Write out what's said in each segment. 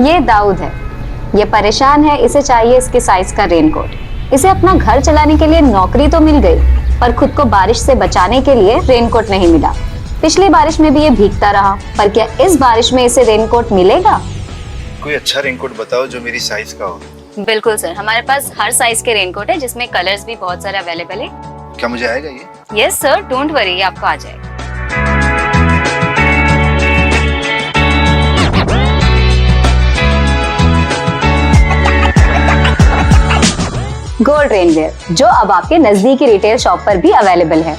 ये दाऊद है। ये परेशान है, इसे चाहिए इसके साइज का रेनकोट। इसे अपना घर चलाने के लिए नौकरी तो मिल गई, पर खुद को बारिश से बचाने के लिए रेनकोट नहीं मिला। पिछली बारिश में भी ये भीगता रहा, पर क्या इस बारिश में इसे रेनकोट मिलेगा? कोई अच्छा रेनकोट बताओ जो मेरी साइज का हो। बिल्कुल सर, हमारे पास हर साइज के रेनकोट है, जिसमें कलर्स भी बहुत सारे अवेलेबल है। क्या मुझे आएगा ये? यस सर, डोंट वरी, ये आपको आ जाएगा। गोल्ड रेनवेयर, जो अब आपके नजदीकी रिटेल शॉप पर भी अवेलेबल है।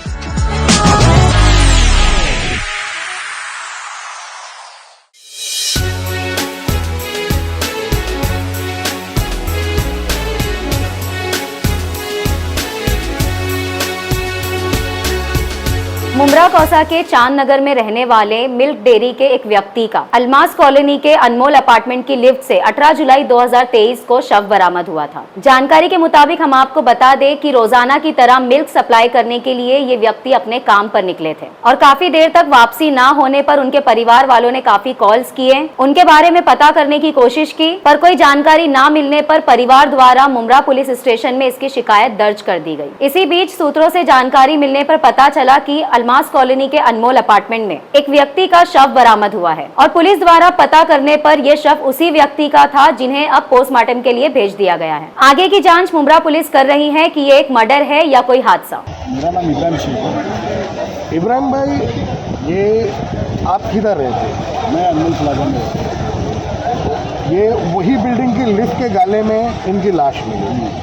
मुमरा कौसा के चांद नगर में रहने वाले मिल्क डेयरी के एक व्यक्ति का अलमास कॉलोनी के अनमोल अपार्टमेंट की लिफ्ट से 18 जुलाई 2023 को शव बरामद हुआ था। जानकारी के मुताबिक हम आपको बता दें कि रोजाना की तरह मिल्क सप्लाई करने के लिए ये व्यक्ति अपने काम पर निकले थे और काफी देर तक वापसी न होने पर उनके परिवार वालों ने काफी कॉल्स किए, उनके बारे में पता करने की कोशिश की, पर कोई जानकारी न मिलने पर परिवार द्वारा मुमरा पुलिस स्टेशन में इसकी शिकायत दर्ज कर दी गई। इसी बीच सूत्रों से जानकारी मिलने पर पता चला कि अलमास कॉलोनी के अनमोल अपार्टमेंट में एक व्यक्ति का शव बरामद हुआ है और पुलिस द्वारा पता करने पर यह शव उसी व्यक्ति का था जिन्हें अब पोस्टमार्टम के लिए भेज दिया गया है। आगे की जांच मुमरा पुलिस कर रही है कि ये एक मर्डर है या कोई हादसा। मेरा नाम इब्राहिम शेख है। इब्राहिम भाई, ये आप किधर रहते? मैं अनमोल प्लाजा में रहता। ये वही बिल्डिंग की लिफ्ट के गाले में इनकी लाश मिली।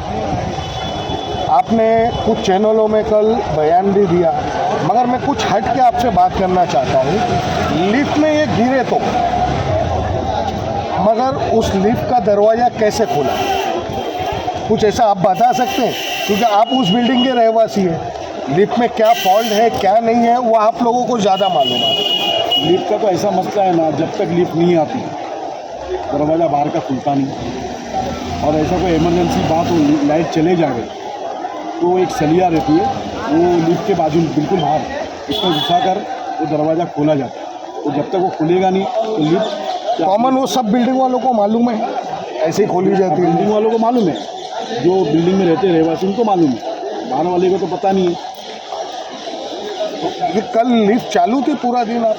आपने कुछ चैनलों में कल बयान भी दिया, मगर मैं कुछ हट के आपसे बात करना चाहता हूँ। लिफ्ट में ये गिरे तो, मगर उस लिफ्ट का दरवाज़ा कैसे खुला? कुछ ऐसा आप बता सकते हैं? क्योंकि आप उस बिल्डिंग के रहवासी हैं। लिफ्ट में क्या फॉल्ट है क्या नहीं है वो आप लोगों को ज़्यादा मालूम है। लिफ्ट का तो ऐसा मसला है ना, जब तक लिफ्ट नहीं आती दरवाज़ा बाहर का खुलता नहीं, और ऐसा कोई इमरजेंसी बात हो, लाइट चले जाए तो एक सलिया रहती है, वो लिफ्ट के बाजू बिल्कुल बाहर उसको घुसा कर वो दरवाज़ा खोला जाता है। तो जब तक वो खुलेगा नहीं तो लिफ्ट कॉमन वो सब बिल्डिंग वालों को मालूम है, ऐसे ही खोली जाती है। बिल्डिंग वालों को मालूम है, जो बिल्डिंग में रहते रहवासी उनको मालूम है, बाहर वाले को तो पता नहीं है। ये कल लिफ्ट चालू थी पूरा दिन? आप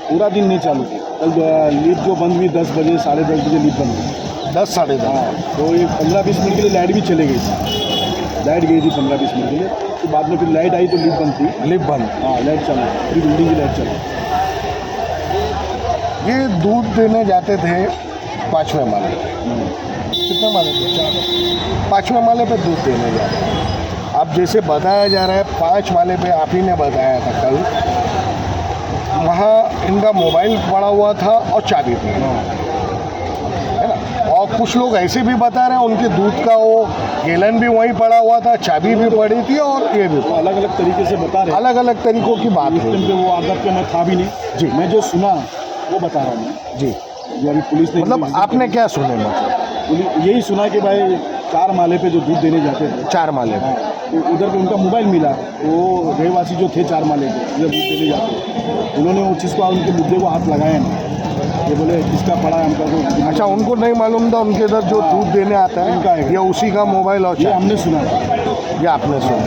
पूरा दिन नहीं चालू थी कल। लिफ्ट जो बंद हुई 10 बजे, 10:30 बजे लिफ्ट बंद हुई। 10 साढ़े 10। हाँ, तो ये 15-20 मिनट के लिए लाइट भी चले गई थी। लाइट गई थी 15-20 मिनट के लिए, तो बाद में फिर लाइट आई तो लिफ्ट बंद थी। लिफ्ट बंद? हाँ, लाइट चला, पूरी बिल्डिंग की लाइट चला। ये दूध देने जाते थे 5वें माले। कितने माले पे? 5वें माले पे दूध देने जाते थे। अब जैसे बताया जा रहा है 5 माले पे, आप ही ने बताया था कल, वहाँ इनका मोबाइल पड़ा हुआ था और चाबी थी, है ना? और कुछ लोग ऐसे भी बता रहे हैं उनके दूध का वो गैलन भी वहीं पड़ा हुआ था, चाबी भी पड़ी थी और ये भी। अलग अलग तरीके से बता रहे हैं, अलग अलग तरीकों की बात है। पे वो आदत पे मैं था भी नहीं जी, मैं जो सुना वो बता रहा हूँ जी। जो अभी पुलिस ने, मतलब आपने क्या सुने? मतलब यही सुना कि भाई 4 माले पे जो दूध देने जाते थे, 4 माले पे, तो उधर पे उनका मोबाइल मिला, तो रहवासी जो थे 4 माले पे उधर दूध देने जाते, उन्होंने वो चीज़ को, उनके मुद्दे को हाथ लगाया नहीं। ये बोले किसका पड़ा है हमका को। अच्छा, उनको नहीं मालूम था उनके इधर जो दूध देने आता है उनका है, ये उसी का मोबाइल? और ये हमने सुना, ये आपने सुना।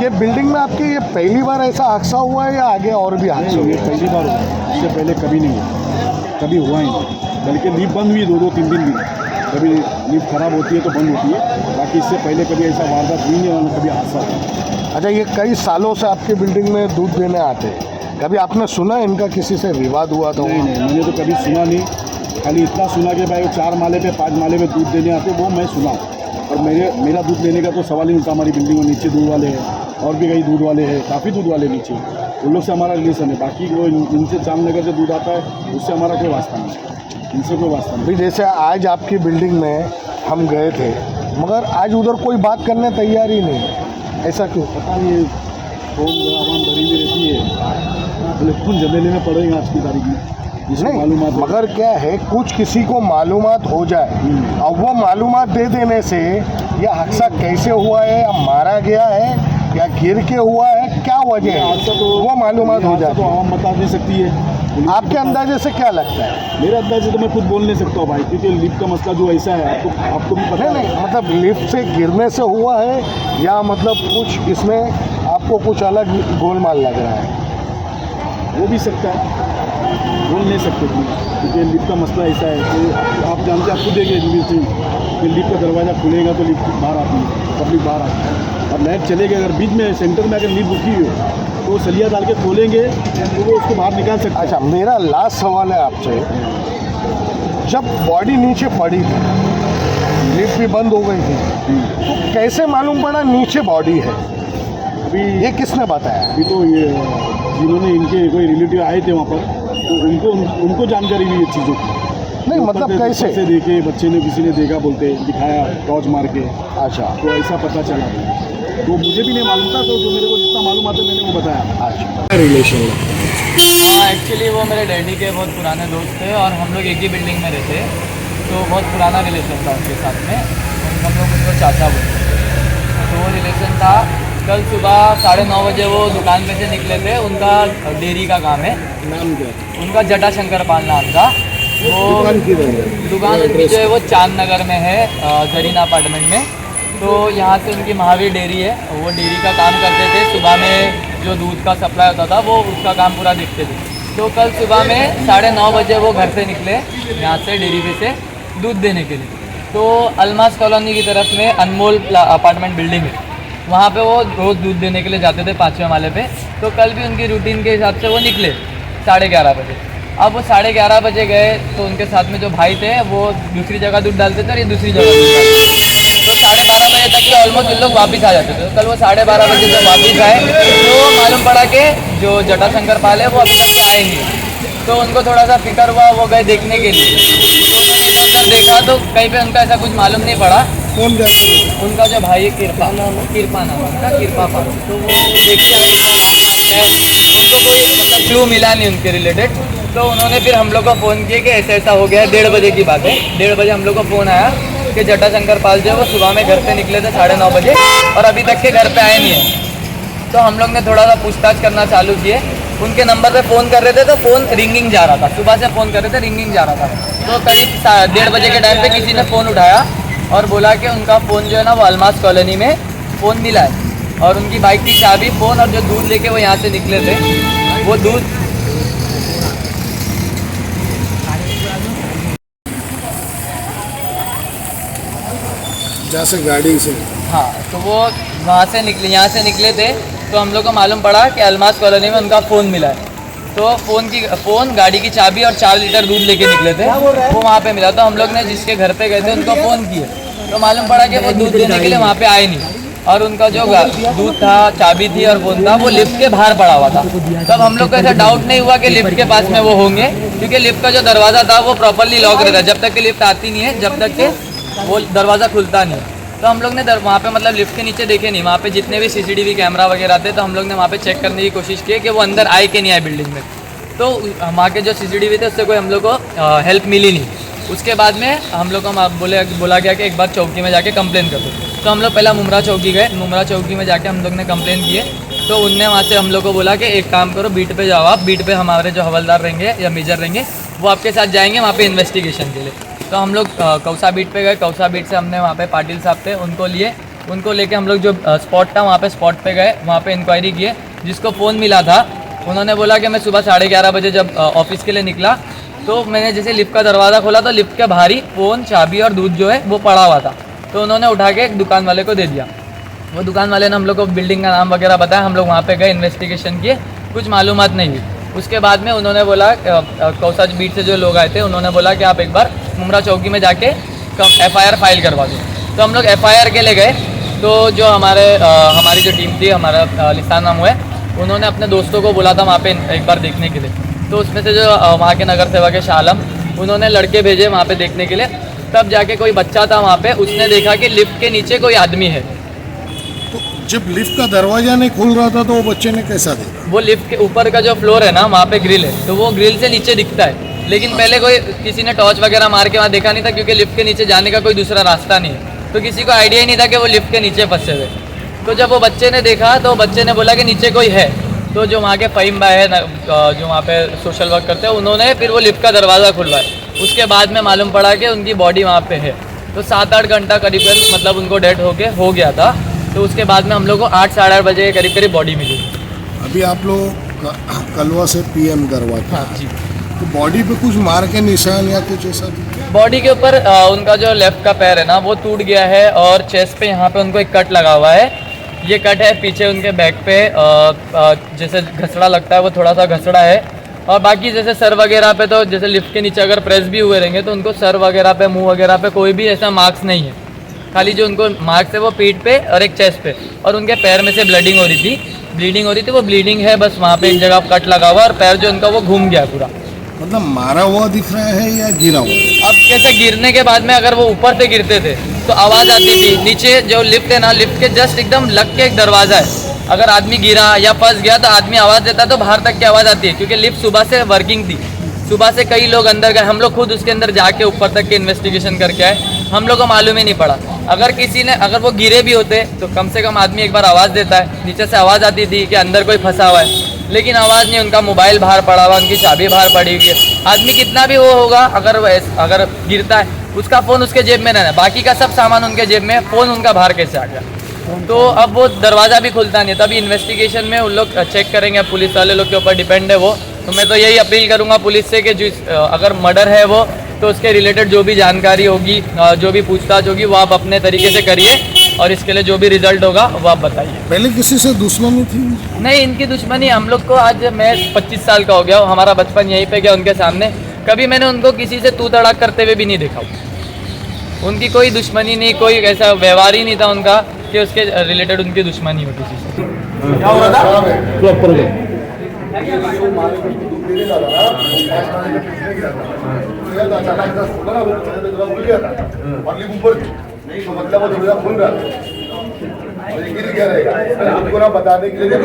ये बिल्डिंग में आपके ये पहली बार ऐसा हादसा हुआ है या आगे और भी हादसा हुआ? ये पहली बार हुआ, इससे पहले कभी नहीं हुआ, कभी हुआ ही नहीं। बल्कि लिफ्ट बंद हुई 2-2, 3 दिन भी, कभी लिफ्ट ख़राब होती है तो बंद होती है, बाकी इससे पहले कभी ऐसा वारदात हुई नहीं और कभी हादसा हुआ। अच्छा, ये कई सालों से आपकी बिल्डिंग में दूध देने आते हैं, कभी आपने सुना इनका किसी से विवाद हुआ था? नहीं, मैंने तो कभी सुना नहीं। खाली इतना सुना कि भाई 4 माले पे 5 माले पे दूध देने आते, वो मैं सुना। और मेरा दूध लेने का तो सवाल ही नहीं था। हमारी बिल्डिंग में नीचे दूध वाले हैं और भी कई दूध वाले हैं, काफ़ी दूध वाले नीचे, उन लोग से हमारा रिलेशन है। बाकी वो इनसे चांदनगर से दूध आता है, उससे हमारा कोई वास्ता नहीं, इनसे कोई वास्ता नहीं। जैसे आज आपकी बिल्डिंग में हम गए थे, मगर आज उधर कोई बात करने तैयार ही नहीं, ऐसा क्यों? पता नहीं, कौन आवाम डरी में रहती है, बोले कौन जमेले में पड़ेगा आज की तारीख में, नहीं, मालूमात। मगर क्या है, कुछ किसी को मालूमात हो जाए, अब वो मालूमात दे देने से यह हादसा कैसे हुआ है, या मारा गया है या गिर के हुआ है, क्या वजह है हादसा तो वो मालूमात हो हादसा तो जाती है। आवाम बता नहीं सकती है। आपके अंदाजे से क्या लगता है? मेरे अंदाजे तो मैं खुद बोल नहीं सकता हूँ भाई, क्योंकि लिफ्ट का मसला जो ऐसा है आपको भी पता नहीं है। नहीं, मतलब लिफ्ट से गिरने से हुआ है या मतलब कुछ इसमें आपको कुछ अलग गोलमाल लग रहा है? हो भी सकता है, बोल नहीं सकते क्योंकि लिफ्ट का मसला ऐसा है कि आप जानते हैं, आप खुद देखिए कि लिफ्ट का दरवाज़ा खुलेगा तो लिफ्ट बाहर आती है, पब्लिक बाहर आती है, और लाइट चलेगी अगर बीच में सेंटर में अगर लिफ्ट रुकी हुई हो तो सलिया डाल के खोलेंगे तो वो उसको बाहर निकाल सकते हैं। अच्छा, मेरा लास्ट सवाल है आपसे, जब बॉडी नीचे पड़ी थी, लिफ्ट भी बंद हो गई थी, तो कैसे मालूम पड़ा नीचे बॉडी है? अभी ये किसने बताया? अभी तो ये जिन्होंने इनके कोई रिलेटिव आए थे वहाँ पर, तो उनको जानकारी भी ये चीज़ों की। नहीं मतलब कैसे? से देखे बच्चे ने, किसी ने देखा, बोलते दिखाया टॉर्च मार के, अच्छा तो ऐसा पता चला। तो मुझे भी नहीं मालूम था, तो जो मेरे को जितना मालूम आता मैंने वो बताया। अच्छा, रिलेशन हाँ, एक्चुअली वो मेरे डैडी के बहुत पुराने दोस्त थे और हम लोग एक ही बिल्डिंग में रहते, तो बहुत पुराना रिलेशन था उनके साथ में। हम लोग उनको चाचा बोलते थे, तो वो रिलेशन था। कल सुबह 9:30 बजे वो दुकान में से निकले थे, उनका डेयरी का काम है, नाम क्या? उनका जटाशंकर पाल नाम था। वो दुकान उनकी जो है वो चांद नगर में है, जरीना अपार्टमेंट में। तो यहाँ से उनकी महावीर डेयरी है, वो डेयरी का काम करते थे। सुबह में जो दूध का सप्लाई होता था वो उसका काम पूरा देखते थे। तो कल सुबह में 9:30 बजे वो घर से निकले यहाँ से डेयरी पे से दूध देने के लिए। तो अलमास कॉलोनी की तरफ में अनमोल अपार्टमेंट बिल्डिंग है, वहाँ पे वो रोज़ दूध देने के लिए जाते थे 5वें माले पे। तो कल भी उनकी रूटीन के हिसाब से वो निकले 11:30 बजे। अब वो 11:30 बजे गए तो उनके साथ में जो भाई थे वो दूसरी जगह दूध डालते थे और ये दूसरी जगह दूध डालते थे। तो 12:30 बजे तक ये ऑलमोस्ट इन लोग वापस आ जाते थे। तो कल वो 12:30 बजे जब वापस आए तो मालूम पड़ा कि जो जटाशंकर पाल है वो अभी तक आए नहीं। तो उनको थोड़ा सा फिक्र हुआ, वो गए देखने के लिए। तो उन्होंने जब देखा तो कहीं पे उनका ऐसा कुछ मालूम नहीं पड़ा। कौन गया? उनका जो भाई है किरपा नाम है उनका, किरपा पाल। तो वो देख के आए, उनको कोई मतलब क्लू मिला नहीं उनके रिलेटेड। तो उन्होंने फिर हम लोग को फ़ोन किया कि ऐसा ऐसा हो गया है। 1:30 बजे की बात है, 1:30 बजे हम लोग को फ़ोन आया कि जटाशंकर पाल जो है वो सुबह में घर से निकले थे 9:30 बजे और अभी तक के घर पे आए नहीं है। तो हम लोग ने थोड़ा सा पूछताछ करना चालू किए। उनके नंबर पे फ़ोन कर रहे थे तो फ़ोन रिंगिंग जा रहा था, सुबह से फ़ोन कर रहे थे, रिंगिंग जा रहा था। तो करीब 1:30 बजे के टाइम पे किसी ने फ़ोन उठाया और बोला कि उनका फ़ोन जो है ना वो अलमास कॉलोनी में फ़ोन मिला है और उनकी बाइक की चाबी, फ़ोन और जो दूध लेके वो यहाँ से निकले थे वो दूध जहाँ से गाड़ी से, हाँ, तो वो वहाँ से निकले, यहाँ से निकले थे। तो हम लोग को मालूम पड़ा कि अलमास कॉलोनी में उनका फ़ोन मिला है। तो फ़ोन, गाड़ी की चाबी और 4 लीटर दूध लेके निकले थे, वो वहाँ पे मिला। तो हम लोग ने जिसके घर पे गए थे उनको फ़ोन किए तो मालूम पड़ा कि वो दूध देने के लिए वहाँ पे आए नहीं और उनका जो दूध था, चाबी थी और फ़ोन था वो लिफ्ट के बाहर पड़ा हुआ था। तब हम लोग को ऐसा डाउट नहीं हुआ कि लिफ्ट के पास में वो होंगे, क्योंकि लिफ्ट का जो दरवाज़ा था वो प्रॉपरली लॉक रहता है। जब तक कि लिफ्ट आती नहीं है, जब तक कि वो दरवाज़ा खुलता नहीं है। तो हम लोग ने वहाँ पे मतलब लिफ्ट के नीचे देखे नहीं, वहाँ पे जितने भी CCTV कैमरा वगैरह थे तो हम लोग ने वहाँ पे चेक करने की कोशिश की कि वो अंदर आए कि नहीं आए बिल्डिंग में। तो वहाँ के जो CCTV थे उससे कोई हम लोग को हेल्प मिली नहीं। उसके बाद में हम लोग को बोला गया कि एक बार चौकी में जाके कंप्लेन कर दो। तो हम लोग पहला मुमरा चौकी गए, मुमरा चौकी में जाके हम लोग ने कंप्लेन किए। तो उनने वहाँ से हम लोग को बोला कि एक काम करो, बीट पे जाओ आप, बीट पे हमारे जो हवलदार रहेंगे या मेजर रहेंगे वो आपके साथ जाएंगे वहाँ पे इन्वेस्टिगेशन के लिए। तो हम लोग कौसा बीट पे गए, कौसा बीट से हमने वहाँ पे पाटिल साहब थे उनको लेके हम लोग जो स्पॉट था वहाँ पे स्पॉट पे गए, वहाँ पे इंक्वायरी किए। जिसको फ़ोन मिला था उन्होंने बोला कि मैं सुबह 11:30 बजे जब ऑफिस के लिए निकला तो मैंने जैसे लिफ्ट का दरवाज़ा खोला तो लिफ्ट के बाहर ही फ़ोन, चाबी और दूध जो है वो पड़ा हुआ था। तो उन्होंने उठा के एक दुकान वाले को दे दिया। वो दुकान वाले ने हम लोग को बिल्डिंग का नाम वगैरह बताया। हम लोग वहाँ पे गए, इन्वेस्टिगेशन किए, कुछ मालूमात नहीं हुई। उसके बाद में उन्होंने बोला, कौसा बीट से जो लोग आए थे उन्होंने बोला कि आप एक बार मुमरा चौकी में जाके FIR फाइल करवा दो। तो हम लोग FIR के लिए गए। तो जो हमारी जो टीम थी, हमारा लिसान नाम हुआ, उन्होंने अपने दोस्तों को बोला था वहाँ पे एक बार देखने के लिए। तो उसमें से जो वहाँ के नगर सेवक है शालम, उन्होंने लड़के भेजे वहाँ पे देखने के लिए। तब जाके कोई बच्चा था वहाँ पे, उसने देखा कि लिफ्ट के नीचे कोई आदमी है। तो जब लिफ्ट का दरवाजा नहीं खुल रहा था तो वो बच्चे ने कैसा देखा? वो लिफ्ट के ऊपर का जो फ्लोर है ना, वहाँ पे ग्रिल है, तो वो ग्रिल से नीचे दिखता है। लेकिन पहले किसी ने टॉर्च वगैरह मार के वहाँ देखा नहीं था, क्योंकि लिफ्ट के नीचे जाने का कोई दूसरा रास्ता नहीं है। तो किसी को आइडिया ही नहीं था कि वो लिफ्ट के नीचे फंसे हुए। तो जब वो बच्चे ने देखा तो बच्चे ने बोला कि नीचे कोई है। तो जो वहाँ के फ़हीम भाई है जो वहाँ पे सोशल वर्क करते हैं, उन्होंने फिर वो लिफ्ट का दरवाज़ा खुलवाया। उसके बाद में मालूम पड़ा कि उनकी बॉडी वहाँ पे है। तो 7-8 घंटा करीबन मतलब उनको डेथ हो गया था। तो उसके बाद में हम लोग को 8 साढ़े 8 बजे के करीब बॉडी मिली। अभी आप लोग कलवा से पीएम करवा के हाँ जी। तो बॉडी पे कुछ मार के निशान या कुछ ऐसा? बॉडी के ऊपर उनका जो लेफ्ट का पैर है ना वो टूट गया है और चेस्ट पे यहाँ पे उनको एक कट लगा हुआ है। ये कट है पीछे उनके बैक पे, जैसे घसड़ा लगता है वो थोड़ा सा घसड़ा है। और बाकी जैसे सर वगैरह पे तो जैसे लिफ्ट के नीचे अगर प्रेस भी हुए रहेंगे तो उनको सर वगैरह पे मुंह वगैरह पे कोई भी ऐसा मार्क्स नहीं है। खाली जो उनको मार्क्स है वो पीठ पे और एक चेस्ट पे, और उनके पैर में से ब्लीडिंग हो रही थी। वो ब्लीडिंग है, बस वहाँ पे एक जगह कट लगा हुआ और पैर जो उनका वो घूम गया पूरा। मतलब मारा हुआ दिख रहा है या गिरा हुआ? अब कैसे गिरने के बाद में अगर वो ऊपर से गिरते थे तो आवाज़ आती थी। नीचे जो लिफ्ट है ना, लिफ्ट के जस्ट एकदम लग के एक दरवाज़ा है। अगर आदमी गिरा या फंस गया तो आदमी आवाज़ देता तो बाहर तक की आवाज़ आती है, क्योंकि लिफ्ट सुबह से वर्किंग थी। सुबह से कई लोग अंदर गए, हम लोग खुद उसके अंदर जाके ऊपर तक के इन्वेस्टिगेशन करके आए। हम लोग को मालूम ही नहीं पड़ा। अगर वो गिरे भी होते तो कम से कम आदमी एक बार आवाज़ देता है। नीचे से आवाज़ आती थी कि अंदर कोई फंसा हुआ है, लेकिन आवाज़ नहीं। उनका मोबाइल बाहर पड़ा हुआ, उनकी चाबी बाहर पड़ी हुई है। आदमी कितना भी वो होगा, अगर गिरता है उसका फ़ोन उसके जेब में रहना है, बाकी का सब सामान उनके जेब में, फ़ोन उनका बाहर कैसे आ गया? तो अब वो दरवाज़ा भी खुलता नहीं है। तभी इन्वेस्टिगेशन में उन लोग चेक करेंगे, पुलिस वाले लोग के ऊपर डिपेंड है वो। तो मैं तो यही अपील करूँगा पुलिस से कि अगर मर्डर है वो तो उसके रिलेटेड जो भी जानकारी होगी, जो भी पूछताछ होगी वो आप अपने तरीके से करिए, और इसके लिए जो भी रिजल्ट होगा वो आप बताइए। पहले किसी से दुश्मनी थी? नहीं, इनकी दुश्मनी हम लोग को, आज मैं 25 साल का हो गया हूँ, हमारा बचपन यहीं पे गया उनके सामने। कभी मैंने उनको किसी से तू तड़ाक करते हुए भी नहीं देखा। उनकी कोई दुश्मनी नहीं, कोई ऐसा व्यवहार ही नहीं था उनका कि उसके रिलेटेड उनकी दुश्मनी हो किसी से। क्या हो रहा था? आपको ना बताने के लिए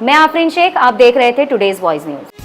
मैं आफरीन शेख, आप देख रहे थे टुडेज वॉइस न्यूज।